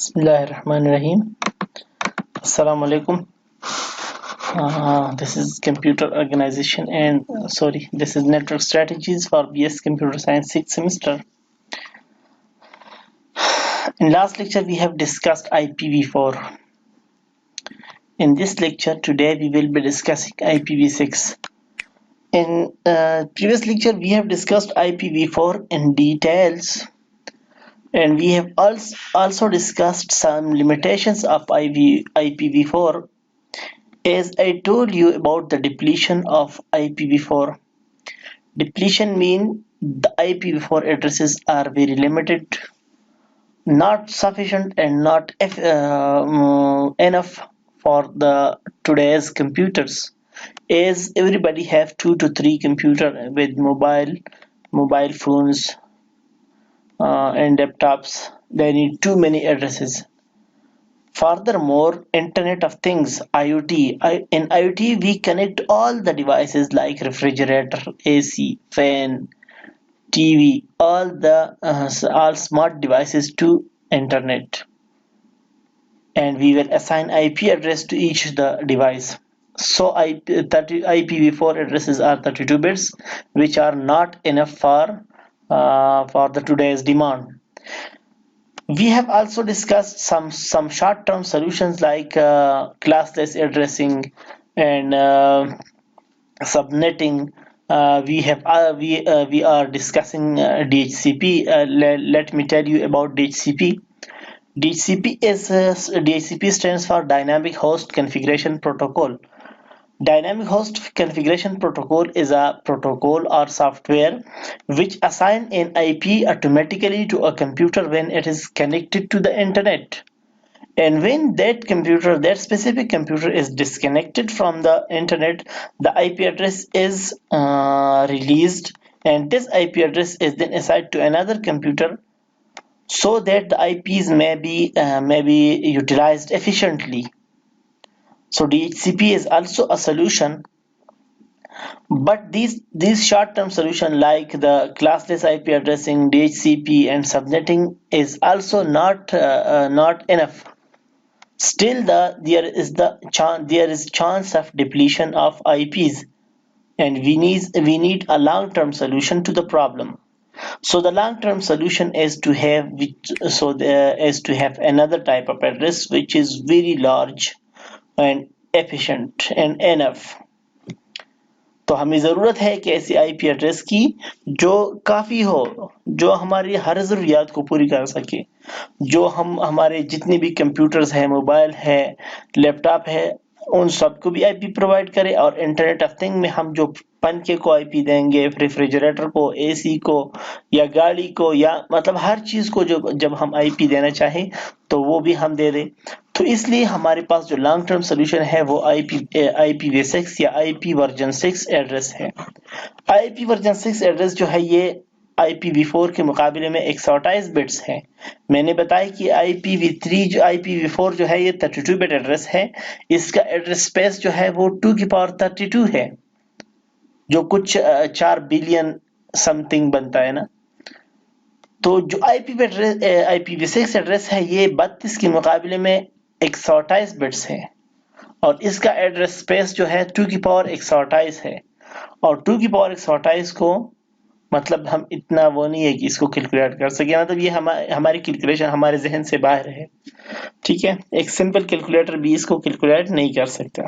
Bismillahirrahmanirrahim. Assalamu alaikum. This is computer organization and this is network strategies for BS Computer Science 6th semester. In last lecture we have discussed IPv4. In this lecture today we will be discussing IPv6. In previous lecture we have discussed IPv4 in details, and we have also discussed some limitations of IPv4. As I told you about the depletion of IPv4, depletion means the IPv4 addresses are very limited, not sufficient and not enough for the today's computers, as everybody have 2 to 3 computer with mobile phones and laptops. They need too many addresses. Furthermore, Internet of Things (IoT). In IoT, we connect all the devices like refrigerator, AC, fan, TV, all smart devices to Internet, and we will assign IP address to each the device. So IPv4 addresses are 32 bits, which are not enough for the today's demand. We have also discussed some short-term solutions like classless addressing and subnetting. We are discussing DHCP. Let me tell you about DHCP. DHCP stands for Dynamic Host Configuration Protocol. Dynamic Host Configuration Protocol is a protocol or software which assigns an IP automatically to a computer when it is connected to the internet. And when that specific computer is disconnected from the internet, the IP address is released, and this IP address is then assigned to another computer so that the IPs may be utilized efficiently. So DHCP is also a solution, but these short-term solutions like the classless IP addressing, DHCP, and subnetting is also not enough. Still, there is chance of depletion of IPs, and we need a long-term solution to the problem. So the long-term solution is to have another type of address which is very large and efficient and enough. تو ہمیں ضرورت ہے کہ ایسی آئی P address کی جو کافی ہو، جو ہماری ہر ضروریات کو پوری کر سکے، جو ہمارے جتنے بھی کمپیوٹرز ہیں، موبائل ہے، لیپ ٹاپ ہے، ان سب کو بھی آئی پی پرووائڈ کرے، اور انٹرنیٹ آف تھنگ میں ہم جو پنکھے کو آئی پی دیں گے، ریفریجریٹر کو، اے سی کو، یا گاڑی کو، یا مطلب ہر چیز کو جب ہم آئی پی دینا چاہیں تو وہ بھی ہم دے دیں. تو اس لیے ہمارے پاس جو لانگ ٹرم سولوشن ہے وہ آئی پی وی 6 یا آئی پی ورژن 6 ایڈریس ہے. آئی پی ورژن 6 ایڈریس جو ہے یہ آئی پی وی 4 کے مقابلے میں 128 بٹس ہے. میں نے بتایا کہ آئی پی وی 3 آئی پی وی 4 جو ہے یہ 32 بٹ ایڈریس ہے. اس کا ایڈریس اسپیس جو ہے وہ 2 کی پاور 32 ہے، جو کچھ 4 بلین سم تھنگ بنتا ہے نا. تو جو آئی پی وی 6 ایڈریس ہے یہ 32 کے مقابلے میں 128 بٹس ہے، اور اس کا ایڈریس اسپیس جو ہے 2 کی پاور 128 ہے. اور 2 کی پاور 128 کو مطلب ہم اتنا وہ نہیں ہے کہ اس کو کیلکولیٹ کر سکیں، مطلب یہ ہماری کیلکولیشن ہمارے ذہن سے باہر ہے. ٹھیک ہے، ایک سمپل کیلکولیٹر بھی اس کو کیلکولیٹ نہیں کر سکتا.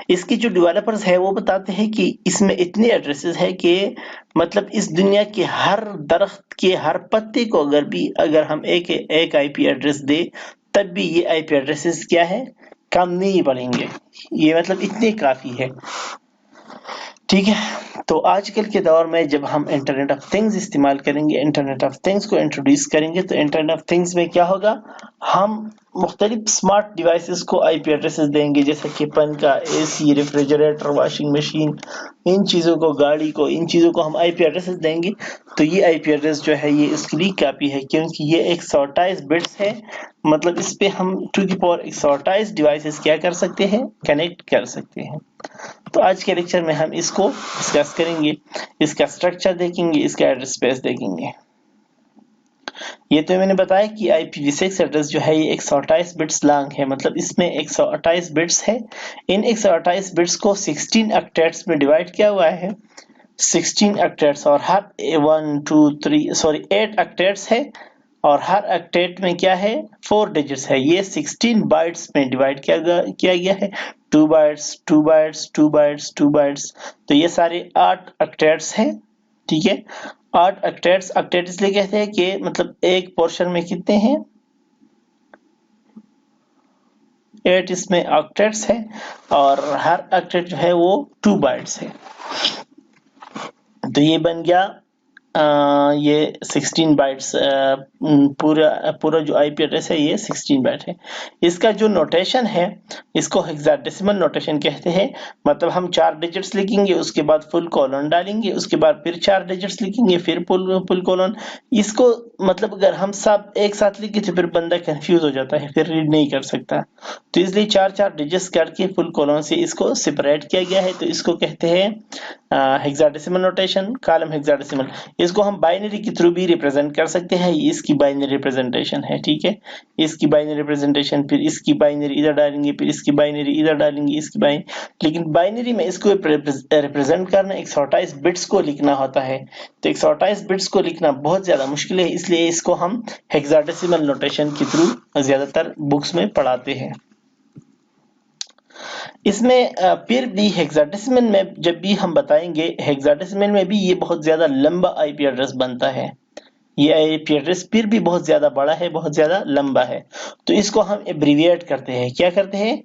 اس کی جو ڈیولپرز ہے وہ بتاتے ہیں کہ اس میں اتنے ایڈریسز ہے کہ مطلب اس دنیا کے ہر درخت کے ہر پتے کو اگر ہم ایک آئی پی ایڈریس دے تب بھی یہ آئی پی ایڈریسز کیا ہے، کم نہیں پڑیں گے. یہ مطلب اتنے کافی ہے. ٹھیک ہے، تو آج کل کے دور میں جب ہم انٹرنیٹ آف تھنگز استعمال کریں گے، انٹرنیٹ آف تھنگز کو انٹروڈیوس کریں گے، تو انٹرنیٹ آف تھنگز میں کیا ہوگا، ہم مختلف سمارٹ ڈیوائسز کو آئی پی ایڈریسز دیں گے، جیسے کہ پنکھا، اے سی، ریفریجریٹر، واشنگ مشین، ان چیزوں کو، گاڑی کو، ان چیزوں کو ہم آئی پی ایڈریسز دیں گے. تو یہ آئی پی ایڈریس جو ہے یہ اس کے لیے کافی ہے، کیونکہ یہ 128 بٹس ہے. مطلب اس پہ ہم 2 کی پاور 128 ڈیوائسز کیا کر سکتے ہیں، کنیکٹ کر سکتے ہیں. تو آج کے لیکچر میں ہم اس کو ڈسکس کریں گے، اس کا اسٹرکچر دیکھیں گے، اس کا ایڈریس اسپیس دیکھیں گے. یہ تو میں نے بتایا کہ IPv6 ایڈریس جو ہے یہ 128 بٹس لانگ ہے، مطلب اس میں 128 بٹس ہے. ان 128 بٹس کو 16 آکٹیٹس میں ڈیوائڈ کیا ہوا ہے، 16 آکٹیٹس، اور ہر 8 آکٹیٹس ہے، اور ہر آکٹیٹ میں کیا ہے 4 ڈیجٹس ہے. یہ 16 بائٹس میں ڈیوائڈ کیا گیا ہے، 2 بائٹس 2 بائٹس 2 بائٹس 2 بائٹس. تو یہ سارے 8 آکٹیٹس ہیں. ٹھیک ہے، 8 آکٹیٹس. آکٹیٹ اس لیے کہتے ہیں کہ مطلب ایک پورشن میں کتنے ہیں، 8 اس میں آکٹیٹس ہے، اور ہر آکٹیٹ جو ہے وہ 2 بائٹس ہے. تو یہ بن گیا یہ 16 بائٹس. پورا جو آئی پی ایڈریس ہے یہ 16 بائٹ ہے. اس کا جو نوٹیشن ہے اس کو ہیکساڈیسیمل نوٹیشن کہتے ہیں. مطلب ہم 4 ڈیجٹس لکھیں گے، اس کے بعد فل کولن ڈالیں گے، اس کے بعد پھر 4 ڈیجٹس لکھیں گے، پھر فل کولن. اس کو مطلب اگر ہم سب ایک ساتھ لکھیں تو پھر بندہ کنفیوز ہو جاتا ہے، پھر ریڈ نہیں کر سکتا. تو اس لیے 4 ڈیجٹس کر کے فل کولن سے اس کو سپریٹ کیا گیا ہے. تو اس کو کہتے ہیں ہیکساڈیسیمل نوٹیشن، کالم ہیکساڈیسیمل. اس کو ہم بائنری کے تھرو بھی ریپرزینٹ کر سکتے ہیں. یہ اس کی بائنری ریپرزنٹیشن ہے. ٹھیک ہے، اس کی بائنری ریپرزنٹیشن، پھر اس کی بائنری ادھر ڈالیں گے، پھر اس کی بائنری ادھر ڈالیں گے، اس کی لیکن بائنری میں اس کو ریپرزینٹ کرنا 128 بٹس کو لکھنا ہوتا ہے. تو 128 بٹس کو لکھنا بہت زیادہ مشکل ہے، اس لیے اس کو ہم ہیکساڈیسیمل نوٹیشن کے تھرو زیادہ تر بکس میں پڑھاتے ہیں. اس میں پھر بھی ہیکساڈیسیمل میں جب بھی ہم بتائیں گے، ہیکساڈیسیمل میں بھی یہ بہت زیادہ لمبا آئی پی ایڈریس بنتا ہے. یہ آئی پی ایڈریس پھر بھی بہت زیادہ بڑا ہے، بہت زیادہ لمبا ہے. تو اس کو ہم ایبریویٹ کرتے ہیں. کیا کرتے ہیں؟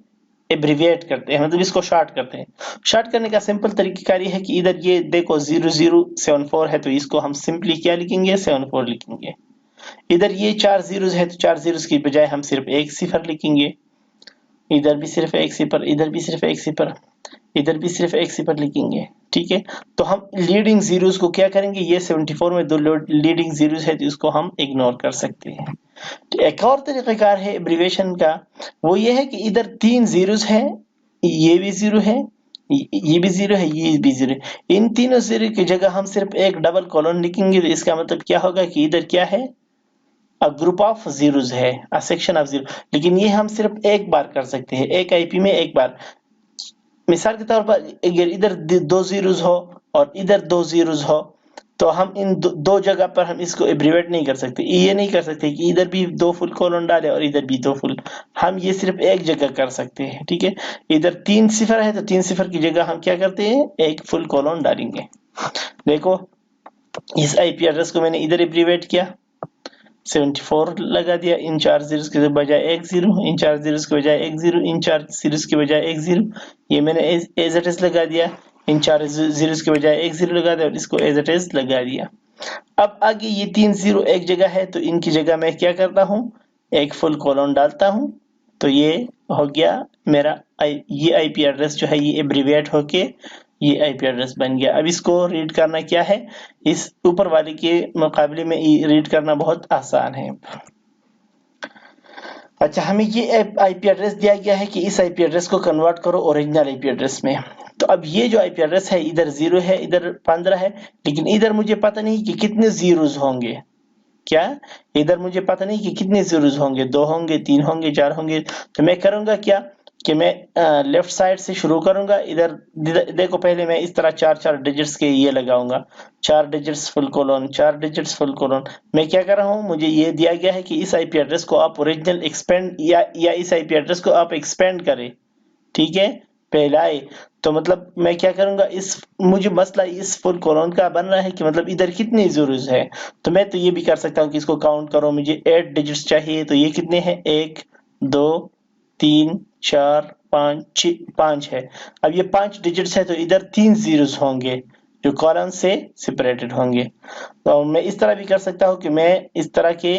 ایبریویٹ کرتے ہیں، مطلب اس کو شارٹ کرتے ہیں. شارٹ کرنے کا سمپل طریقہ کار یہ ہے کہ ادھر یہ دیکھو 0074 ہے، تو اس کو ہم سمپلی کیا لکھیں گے؟ 74 لکھیں گے. ادھر یہ 4 زیروز ہے، تو 4 زیروز کی بجائے ہم صرف ایک صفر لکھیں گے. ادھر بھی صرف ایک صفر، ادھر بھی صرف ایک صفر، ادھر بھی صرف ایک صفر لکھیں گے. ٹھیک ہے، تو ہم لیڈنگ زیروز کو کیا کریں گے؟ یہ 74 میں 2 لیڈنگ زیروز ہے، تو اس کو ہم اگنور کر سکتے ہیں. تو ایک اور طریقہ کار ہے ایبریویشن کا، وہ یہ ہے کہ ادھر 3 زیروز ہیں، یہ بھی زیرو ہے، یہ بھی زیرو ہے، یہ بھی زیرو ہے. ان تینوں زیرو کی جگہ ہم صرف ایک ڈبل کولن لکھیں گے. تو اس کا مطلب کیا ہوگا کہ ادھر کیا ہے؟ گروپ آف زیروز ہے، سیکشن آف زیرو. لیکن یہ ہم صرف ایک بار کر سکتے ہیں، ایک آئی پی میں ایک بار. مثال کے طور پر اگر ادھر 2 زیروز ہو اور ادھر 2 زیروز ہو، تو ہم ان دو جگہ پر ہم اس کو ایبریویٹ نہیں کر سکتے. یہ نہیں کر سکتے کہ ادھر بھی 2 فل کولن ڈالے اور ادھر بھی 2 فل. ہم یہ صرف ایک جگہ کر سکتے ہیں. ٹھیک ہے، ادھر 3 صفر ہے، تو 3 صفر کی جگہ ہم کیا کرتے ہیں؟ ایک فل کولن ڈالیں گے. دیکھو اس آئی پی ایڈریس کو میں نے ادھر ایبریویٹ کیا، 74 لگا دیا. ان 4 زیروز کے بجائے ایک زیرو، ان 4 زیروز کے بجائے ایک زیرو، ان 4 زیروز کے بجائے ایک زیرو. یہ میں نے ایز اٹ از لگا دیا. ان 4 زیروز کے بجائے ایک زیرو لگا دیا اور اس کو ایز اٹ از لگا دیا. اب آگے یہ 3 زیرو ایک جگہ ہے، تو ان کی جگہ میں کیا کرتا ہوں؟ ایک فل کولن ڈالتا ہوں. تو یہ ہو گیا میرا یہ آئی پی ایڈریس جو ہے یہ ایبریویٹ ہو کے یہ آئی پی ایڈریس بن گیا. اب اس کو ریڈ کرنا کیا ہے؟ اس اوپر والے کے مقابلے میں ریڈ کرنا بہت آسان ہے. اچھا، ہمیں یہ آئی پی ایڈریس دیا گیا ہے کہ اس آئی پی ایڈریس کو کنورٹ کرو اوریجنل آئی پی ایڈریس میں. تو اب یہ جو آئی پی ایڈریس ہے ادھر 0 ہے، ادھر 15 ہے، لیکن ادھر مجھے پتہ نہیں کہ کتنے زیروز ہوں گے. کیا؟ ادھر مجھے پتہ نہیں کہ کتنے زیروز ہوں گے، 2 ہوں گے، 3 ہوں گے، 4 ہوں گے. تو میں کروں گا کیا کہ میں لیفٹ سائڈ سے شروع کروں گا. ادھر دیکھو پہلے میں اس طرح 4 ڈیجٹس کے یہ لگاؤں گا، 4 ڈیجٹس فل کولن، 4 ڈیجٹس فل کولن. میں کیا کر رہا ہوں؟ مجھے یہ دیا گیا ہے کہ اس آئی پی ایڈریس کو آپ اوریجنل ایکسپینڈ یا اس آئی پی ایڈریس کو آپ ایکسپینڈ کریں. ٹھیک ہے، پھیلائے. تو مطلب میں کیا کروں گا؟ مجھے مسئلہ اس فل کولن کا بن رہا ہے کہ مطلب ادھر کتنی زیروز ہے. تو میں تو یہ بھی کر سکتا ہوں کہ اس کو کاؤنٹ کرو. مجھے 8 ڈیجٹس چاہیے، تو یہ کتنے ہیں؟ 1 2 3 4 5 ہے. اب یہ 5 ڈیجٹس ہے، تو ادھر 3 زیروز ہوں گے جو کالم سے سپریٹڈ ہوں گے. تو میں اس طرح بھی کر سکتا ہوں کہ میں اس طرح کے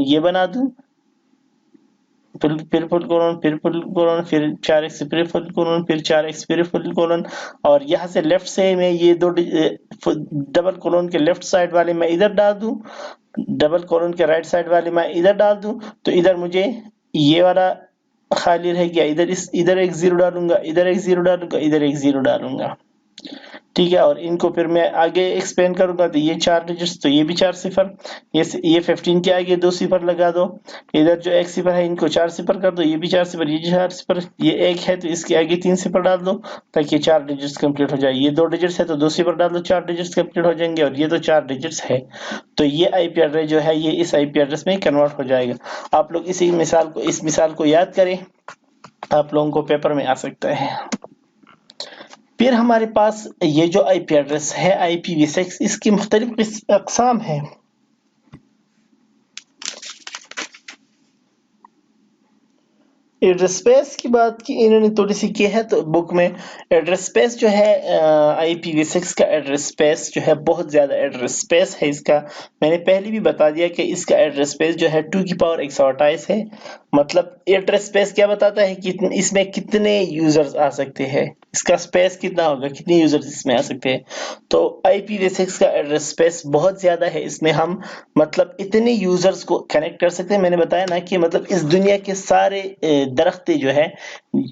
یہ بنا دوں، پھر فل کولن، پھر فل کولن، پھر 4x پھر فل کولن، پھر 4x پھر فل کولن. اور یہاں سے لیفٹ سے میں یہ 2 ڈبل کولن کے لیفٹ سائڈ والے میں ادھر ڈال دوں، ڈبل کولن کے رائٹ سائڈ والے میں ادھر ڈال دوں. تو ادھر مجھے یہ والا خالی رہ گیا. ادھر ایک زیرو ڈالوں گا، ادھر ایک زیرو ڈالوں گا، ادھر ایک زیرو ڈالوں گا. ٹھیک ہے، اور ان کو پھر میں آگے ایکسپلین کروں گا. تو یہ 4 ڈیجٹس، تو یہ بھی 4 صفر، یہ 15 کے آگے 2 صفر لگا دو. ادھر جو ایک صفر ہے ان کو 4 صفر کر دو، یہ بھی 4 صفر، یہ 4 صفر، یہ ایک ہے تو اس کے آگے 3 صفر ڈال دو تاکہ 4 ڈیجٹس کمپلیٹ ہو جائے. یہ 2 ڈیجٹس ہے تو 2 صفر ڈال دو، 4 ڈیجٹس کمپلیٹ ہو جائیں گے. اور یہ تو 4 ڈیجٹس ہے، تو یہ آئی پی ایڈریس جو ہے یہ اس آئی پی ایڈریس میں کنورٹ ہو جائے گا. آپ لوگ اس مثال کو یاد کریں، آپ لوگوں کو پیپر میں آ سکتا ہے. پھر ہمارے پاس یہ جو آئی پی ایڈریس ہے IPv6، اس کی مختلف اقسام ہیں. ایڈریس اسپیس کی بات کی انہوں نے تھوڑی سی کی ہے تو بک میں. ایڈریس اسپیس جو ہے IPv6 کا ایڈریس اسپیس جو ہے بہت زیادہ ایڈریس اسپیس ہے اس کا. میں نے پہلے بھی بتا دیا کہ اس کا ایڈریس اسپیس جو ہے 2 کی پاور 128 ہے. مطلب ایڈریس اسپیس کیا بتاتا ہے کہ اس میں کتنے یوزرز آ سکتے ہیں، اس کا اسپیس کتنا ہوگا، کتنے یوزرز اس میں آ سکتے ہیں. تو IPv6 کا ایڈریس اسپیس بہت زیادہ ہے، اس میں ہم مطلب اتنے یوزرز کو کنیکٹ کر سکتے ہیں. میں نے بتایا نا کہ مطلب اس دنیا کے سارے درخت جو ہے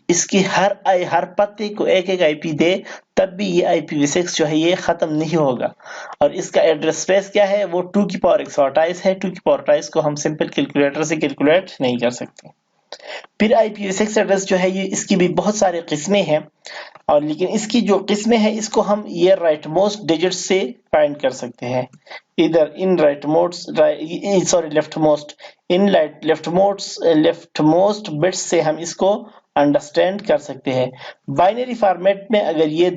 اس کی ہر پتے کو ایک آئی پی دے تب بھی یہ IPv6 جو ہے یہ ختم نہیں ہوگا. اور اس کا ایڈریس اسپیس کیا ہے، وہ 2 کی پاور 128 ہے. 2 کی پاور 28 کو ہم سمپل کیلکولیٹر سے کیلکولیٹ نہیں کر سکتے. پھر IPv6 ایڈریس جو ہے یہ اس کی بھی بہت سارے قسمیں ہیں، اور لیکن اس کی جو قسمیں ہیں اس کو ہم یہ رائٹ موسٹ ڈیجٹ سے فائنڈ کر سکتے ہیں. ادھر in right most left most left most bits سے ہم اس کو انڈرسٹینڈ کر سکتے ہیں. بائنری فارمیٹ میں اگر یہ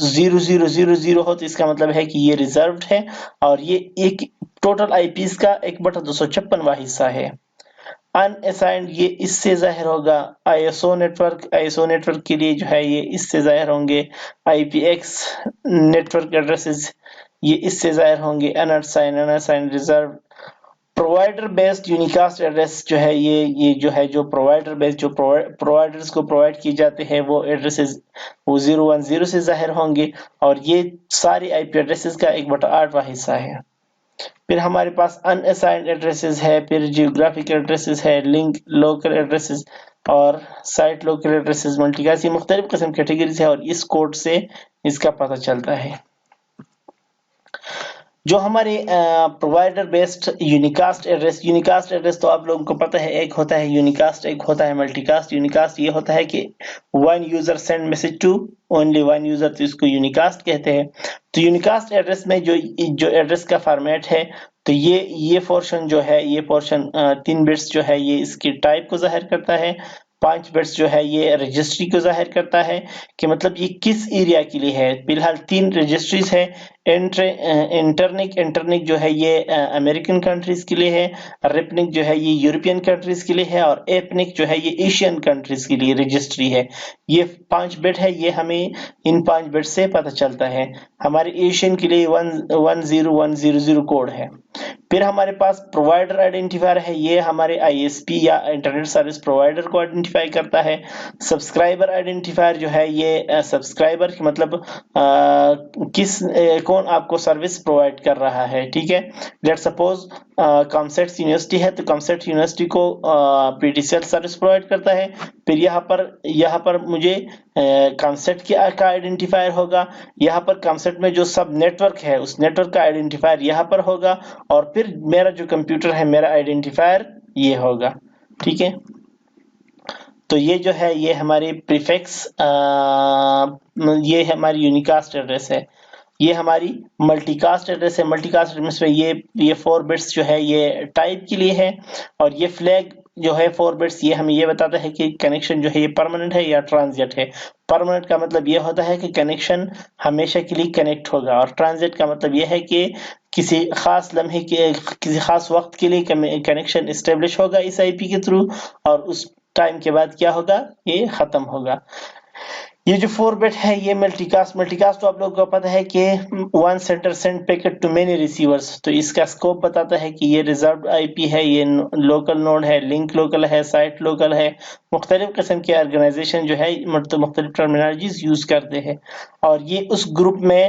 0000 ہو تو اس کا مطلب ہے کہ یہ ریزروڈ ہے، اور یہ ایک ٹوٹل آئی پیز کا 1/256واں حصہ ہے. ان اسائنڈ یہ اس سے ظاہر ہوگا. ISO نیٹورک کے لیے جو ہے یہ اس سے ظاہر ہوں گے. IPX نیٹورک ایڈریسز یہ اس سے ظاہر ہوں گے. Unassigned reserved. Provider based unicast address جو ہے یہ جو ہے جو پرووائڈر بیسڈ جو پرووائڈرز کو پرووائڈ کی جاتے ہیں وہ ایڈریسز وہ 010 سے ظاہر ہوں گے، اور یہ سارے آئی پی ایڈریسز کا 1/8واں حصہ ہے. پھر ہمارے پاس ان اسائنڈ ایڈریسز ہے، پھر جیوگرافک ایڈریسز ہے، لنک لوکل ایڈریسز اور site local addresses. Multicast یہ مختلف قسم کیٹیگریز ہے، اور اس کوڈ سے اس کا پتہ چلتا ہے. جو ہمارے پرووائڈر بیسڈ یونیکاسٹ ایڈریس تو آپ لوگوں کو پتہ ہے، ایک ہوتا ہے یونیکاسٹ، ایک ہوتا ہے ملٹی کاسٹ. یونیکاسٹ یہ ہوتا ہے کہ one user send message to only one user, تو اس کو یونیکاسٹ کہتے ہیں. تو یونیکاسٹ ایڈریس میں جو ایڈریس کا فارمیٹ ہے، تو یہ پورشن جو ہے، یہ پورشن 3 بٹس جو ہے یہ اس کی ٹائپ کو ظاہر کرتا ہے. 5 بٹس جو ہے یہ رجسٹری کو ظاہر کرتا ہے کہ مطلب یہ کس ایریا کے لیے ہے. فی الحال 3 رجسٹریز ہے. انٹرنک جو ہے یہ امریکن کنٹریز کے لیے ہے. ریپنک جو ہے یہ یورپین کنٹریز کے لیے ہے. اور ایپنک جو ہے یہ ایشین کنٹریز کے لیے رجسٹری ہے. یہ 5 بٹ ہے، یہ ہمیں ان 5 بٹ سے پتہ چلتا ہے. ہمارے ایشین کے لیے 10100 کوڈ ہے. پھر ہمارے پاس پرووائڈر آئیڈینٹیفائر ہے، یہ ہمارے ISP یا انٹرنیٹ سروس پرووائڈر کو آئیڈینٹیفائی کرتا ہے. سبسکرائبر آئیڈینٹیفائر جو ہے یہ سبسکرائبر کی مطلب کون آپ کو سروس پرووائڈ کر رہا ہے. ٹھیک ہے، لیٹ سپوز کامسیٹ یونیورسٹی ہے، تو کامسیٹ یونیورسٹی کو PTCL سروس پرووائڈ کرتا ہے. پھر یہاں پر مجھے کامسیٹ کا آئیڈینٹیفائر ہوگا. یہاں پر کامسیٹ میں جو سب نیٹ ورک ہے اس نیٹ ورک کا آئیڈینٹیفائر یہاں پر ہوگا، اور پھر میرا جو کمپیوٹر ہے میرا آئیڈینٹیفائر یہ ہوگا. ٹھیک ہے، تو یہ جو ہے یہ ہماری پریفکس یہ ہماری یونیکاسٹ ایڈریس ہے. یہ ہماری ملٹی کاسٹ ایڈریس ہے. ملٹی کاسٹ ایڈریس میں یہ 4 بٹس جو ہے یہ ٹائپ کے لیے ہے، اور یہ فلیگ جو ہے 4 بٹس یہ ہمیں یہ بتاتا ہے کہ کنیکشن جو ہے یہ پرماننٹ ہے یا ٹرانزٹ ہے. پرماننٹ کا مطلب یہ ہوتا ہے کہ کنیکشن ہمیشہ کے لیے کنیکٹ ہوگا، اور ٹرانزٹ کا مطلب یہ ہے کہ کسی خاص لمحے کے کسی خاص وقت کے لیے کنیکشن اسٹیبلش ہوگا اس آئی پی کے تھرو، اور اس ٹائم کے بعد کیا ہوگا، یہ ختم ہوگا. یہ جو 4 بٹ ہے یہ ملٹی کاسٹ تو آپ لوگوں کو پتہ ہے کہ one sender send packet to many receivers. تو اس کا سکوپ بتاتا ہے کہ یہ ریزروڈ آئی پی ہے، یہ لوکل نوڈ ہے، لنک لوکل ہے، سائٹ لوکل ہے. مختلف قسم کے آرگنائزیشن جو ہے مختلف ٹرمینالوجیز یوز کرتے ہیں، اور یہ اس گروپ میں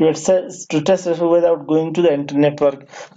to test without going to the network।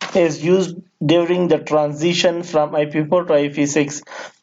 is used during the transition from IPv4 to IPv6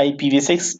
IPv6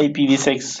IPv6।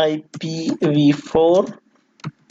IPv4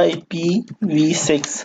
IPv6,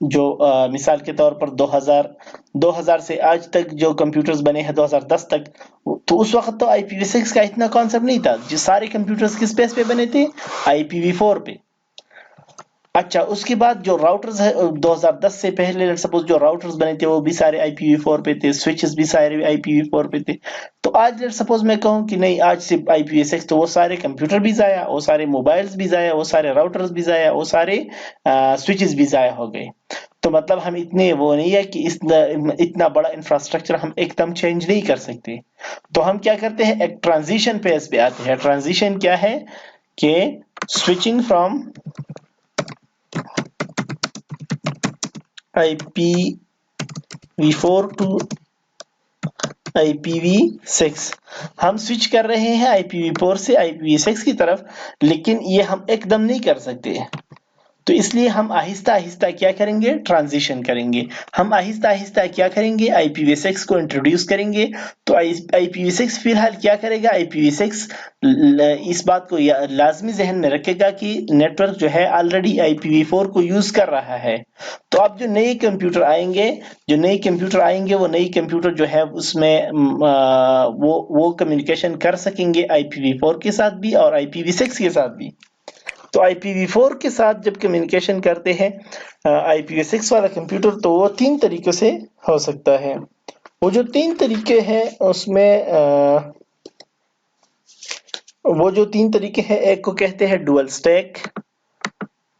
جو مثال کے طور پر 2000 سے آج تک جو کمپیوٹرز بنے ہیں 2010 تک، تو اس وقت تو IPv6 کا اتنا کانسیپٹ نہیں تھا. جو سارے کمپیوٹرز کس بیس پہ بنے تھے؟ IPv4 پہ. اچھا اس کے بعد جو راؤٹرز ہے 2010 سے پہلے لیٹس سپوز جو راؤٹرز بنے تھے وہ بھی سارے IPv4 پہ تھے، سوئچز بھی سارے IPv4 پہ تھے. تو آج لیٹس سپوز میں کہوں کہ نہیں آج صرف IPv6، تو وہ سارے کمپیوٹر بھی ضائع، وہ سارے موبائلز بھی ضائع، وہ سارے راؤٹرز بھی ضائع، وہ سارے سوئچز بھی ضائع ہو گئے. تو مطلب ہم اتنے وہ نہیں ہے کہ اتنا بڑا انفراسٹرکچر ہم ایک دم چینج نہیں کر سکتے. تو ہم کیا کرتے ہیں، ایک ٹرانزیشن فیز پہ آتے ہیں. ٹرانزیشن کیا ہے کہ switching from IPv4 to IPv6. ہم سوئچ کر رہے ہیں IPv4 سے IPv6 کی طرف، لیکن یہ ہم ایک دم نہیں کر سکتے. تو اس لیے ہم آہستہ آہستہ کیا کریں گے، ٹرانزیشن کریں گے. ہم آہستہ آہستہ کیا کریں گے، IPv6 کو انٹروڈیوس کریں گے. تو IPv6 فی الحال کیا کرے گا، IPv6 اس بات کو لازمی ذہن میں رکھے گا کہ نیٹ ورک جو ہے آلریڈی IPv4 کو یوز کر رہا ہے. تو اب جو نئے کمپیوٹر آئیں گے، وہ نئی کمپیوٹر جو ہے اس میں وہ کمیونیکیشن کر سکیں گے IPv4 کے ساتھ بھی اور IPv6 کے ساتھ بھی. تو IPv4 کے ساتھ جب کمیونیکیشن کرتے ہیں IPv6 والا کمپیوٹر، تو وہ 3 طریقوں سے ہو سکتا ہے. وہ جو 3 طریقے ہیں اس میں ایک کو کہتے ہیں ڈوئل سٹیک.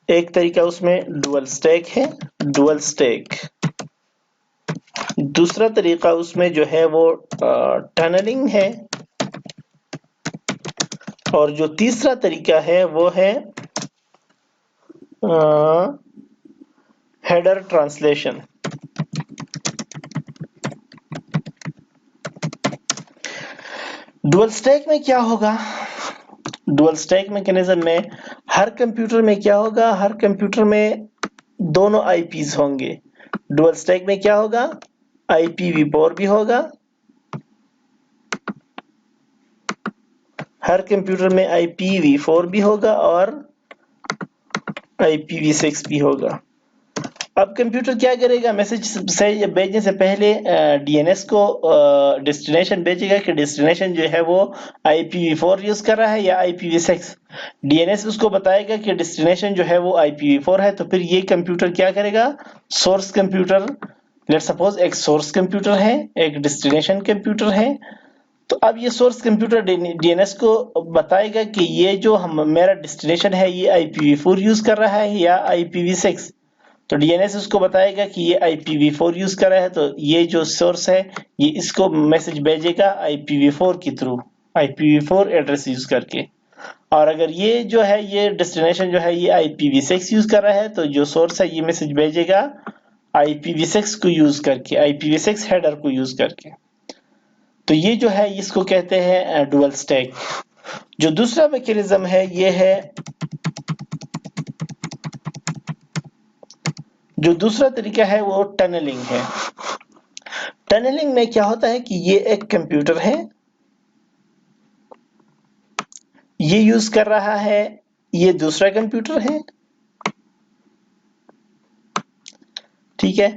ایک طریقہ اس میں ڈوئل سٹیک ہے، ڈوئل سٹیک. دوسرا طریقہ اس میں جو ہے وہ ٹنلنگ ہے. اور جو تیسرا طریقہ ہے وہ ہے ہیڈر ٹرانسلیشن. ڈوئل سٹیک میں کیا ہوگا، ڈوئل سٹیک میکانزم میں ہر کمپیوٹر میں کیا ہوگا، ہر کمپیوٹر میں دونوں آئی پیز ہوں گے. ڈوئل سٹیک میں کیا ہوگا، IPv4 بھی ہوگا، ہر کمپیوٹر میں IPv4 بھی ہوگا اور IPv6 بھی ہوگا. اب کمپیوٹر کیا کرے گا، میسج بھیجنے سے پہلے DNS کو ڈیسٹینیشن بھیجے گا کہ ڈیسٹینیشن جو ہے وہ IPv4 یوز کر رہا ہے یا IPv6. DNS اس کو بتائے گا کہ ڈیسٹینیشن جو ہے وہ IPv4 ہے. تو پھر یہ کمپیوٹر کیا کرے گا، سورس کمپیوٹر، لیٹ سپوز ایک سورس کمپیوٹر ہے، ایک ڈیسٹینیشن کمپیوٹر ہے. تو اب یہ سورس کمپیوٹر DNS کو بتائے گا کہ یہ جو میرا ڈیسٹینیشن ہے یہ IPv4 یوز کر رہا ہے یا IPv6. تو DNS اس کو بتائے گا کہ یہ IPv4 یوز کر رہا ہے، تو یہ جو سورس ہے یہ اس کو میسج بھیجے گا IPv4 کے تھرو، IPv4 ایڈریس یوز کر کے. اور اگر یہ جو ہے یہ ڈیسٹینیشن جو ہے یہ IPv6 یوز کر رہا ہے، تو جو سورس ہے یہ میسج بھیجے گا IPv6 کو یوز کر کے، IPv6 ہیڈر کو یوز کر کے. تو یہ جو ہے اس کو کہتے ہیں ڈوئل سٹیک. جو دوسرا میکانزم ہے یہ ہے، جو دوسرا طریقہ ہے وہ ٹنلنگ ہے. ٹنلنگ میں کیا ہوتا ہے کہ یہ ایک کمپیوٹر ہے، یہ یوز کر رہا ہے، یہ دوسرا کمپیوٹر ہے، ٹھیک ہے.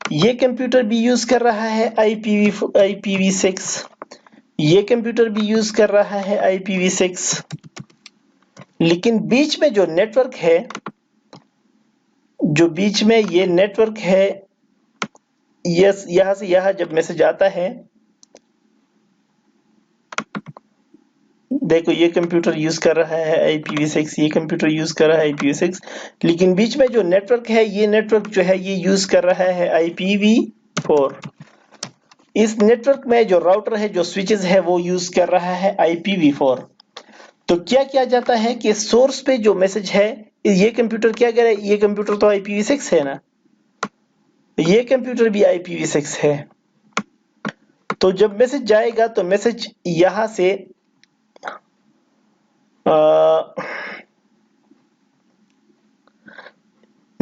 یہ کمپیوٹر بھی یوز کر رہا ہے IPv6، یہ کمپیوٹر بھی یوز کر رہا ہے IPv6. لیکن بیچ میں جو نیٹ ورک ہے، جو بیچ میں یہ نیٹ ورک ہے، یہاں سے یہاں جب میسج آتا ہے، دیکھو یہ کمپیوٹر یوز کر رہا ہے IPv6، یہ کمپیوٹر یوز کر رہا ہے IPv6، لیکن بیچ میں جو نیٹ ورک ہے، یہ نیٹ ورک جو ہے یہ یوز کر رہا ہے IPv4. اس نیٹ ورک میں جو راؤٹر ہے، جو سوئچز ہے، وہ یوز کر رہا ہے IPv4. تو کیا کیا جاتا ہے کہ سورس پہ جو میسج ہے، یہ کمپیوٹر کیا کرے، یہ کمپیوٹر تو IPv6 ہے نا، یہ کمپیوٹر بھی IPv6 ہے. تو جب میسج جائے گا تو میسج یہاں سے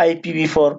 IPv4।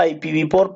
IPv4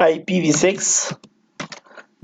IPv6,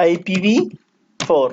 IPv4।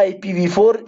IPv4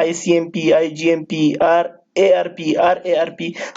ICMP, IGMP, RARP,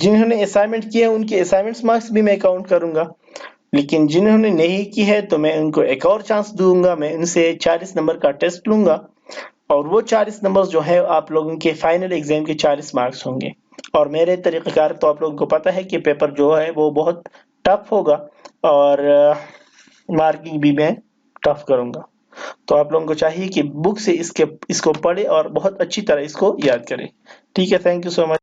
جنہوں نے اسائنمنٹ کیا ان کے اسائنمنٹس مارکس بھی میں کاؤنٹ کروں گا، لیکن جنہوں نے نہیں کی ہے تو میں ان کو ایک اور چانس دوں گا، میں ان سے 40 نمبر کا ٹیسٹ لوں گا، اور وہ 40 نمبر جو ہے آپ لوگوں کے فائنل ایگزام کے 40 مارکس ہوں گے۔ اور میرے طریقہ کار تو آپ لوگوں کو پتہ ہے کہ پیپر جو ہے وہ بہت ٹف ہوگا، اور مارکنگ بھی میں ٹف کروں گا۔ تو آپ لوگوں کو چاہیے کہ بک سے اس کو پڑھے اور بہت اچھی طرح اس کو یاد کرے۔ ٹھیک ہے، تھینک یو سو مچ۔